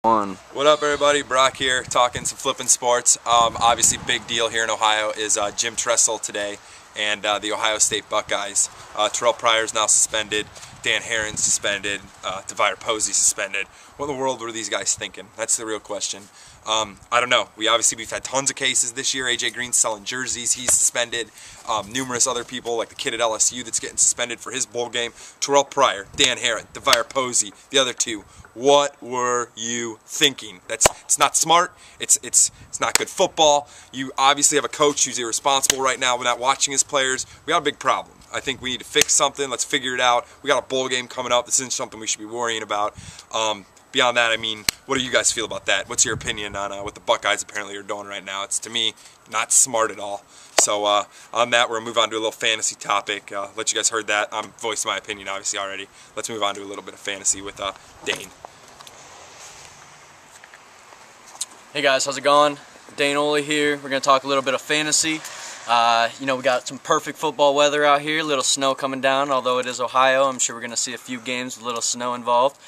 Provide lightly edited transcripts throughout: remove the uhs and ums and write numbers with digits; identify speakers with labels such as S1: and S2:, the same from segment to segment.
S1: What up, everybody? Brock here, talking some flipping sports. Obviously, big deal here in Ohio is Jim Tressel today and the Ohio State Buckeyes. Terrell Pryor's now suspended, Dan Herron's suspended, DeVire Posey suspended. What in the world were these guys thinking? That's the real question. I don't know. We've had tons of cases this year. AJ Green's selling jerseys, he's suspended. Numerous other people, like the kid at LSU that's getting suspended for his bowl game. Terrell Pryor, Dan Herron, DeVire Posey, the other two. What were you thinking? It's not smart. It's not good football. You obviously have a coach who's irresponsible right now. We're not watching his players. We got a big problem. I think we need to fix something. Let's figure it out. We got a bowl game coming up. This isn't something we should be worrying about. Beyond that, I mean, what do you guys feel about that? What's your opinion on what the Buckeyes apparently are doing right now? It's, to me, not smart at all. So on that, we're going to move on to a little fantasy topic. Let you guys heard that. I'm voicing my opinion, obviously, already. Let's move on to a little bit of fantasy with Dane.
S2: Hey guys, how's it going? Dane Oley here. We're going to talk a little bit of fantasy. We got some perfect football weather out here, a little snow coming down, although it is Ohio. I'm sure we're going to see a few games with a little snow involved.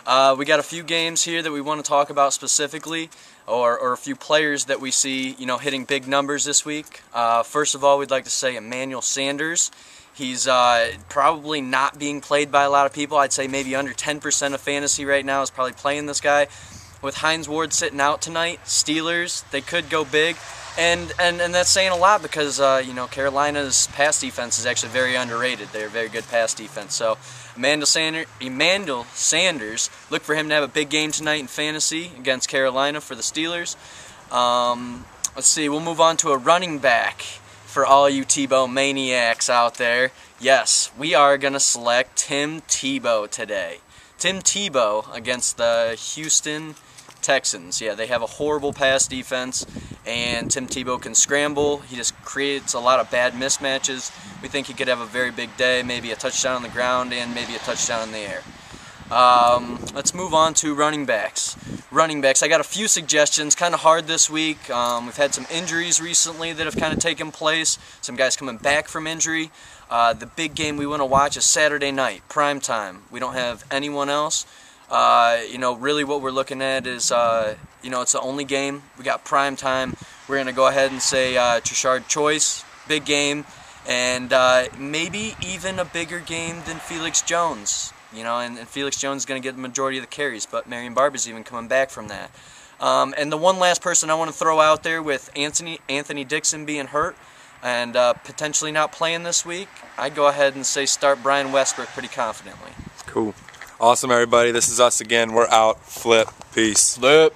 S2: We got a few games here that we want to talk about specifically, or a few players that we see, hitting big numbers this week. First of all, we'd like to say Emmanuel Sanders. He's probably not being played by a lot of people. I'd say maybe under 10% of fantasy right now is probably playing this guy. With Hines Ward sitting out tonight, Steelers, they could go big. And that's saying a lot because, Carolina's pass defense is actually very underrated. They're a very good pass defense. So Emmanuel Sanders, look for him to have a big game tonight in fantasy against Carolina for the Steelers. Let's see, we'll move on to a running back for all you Tebow maniacs out there. Yes, we are going to select Tim Tebow today. Tim Tebow against the Houston Texans. Yeah, they have a horrible pass defense, and Tim Tebow can scramble. He just creates a lot of bad mismatches. We think he could have a very big day, maybe a touchdown on the ground and maybe a touchdown in the air. Let's move on to running backs. I got a few suggestions, kind of hard this week. We've had some injuries recently that have kind of taken place, some guys coming back from injury. The big game we want to watch is Saturday night, prime time. We don't have anyone else. Really what we're looking at is, it's the only game. We got prime time. We're going to go ahead and say Trishard Choice, big game, and maybe even a bigger game than Felix Jones. And Felix Jones is going to get the majority of the carries, but Marion Barber's even coming back from that. And the one last person I want to throw out there with Anthony Dixon being hurt and potentially not playing this week, I'd go ahead and say start Brian Westbrook pretty confidently.
S1: Cool. Awesome, everybody. This is us again. We're out. Flip. Peace.
S2: Flip.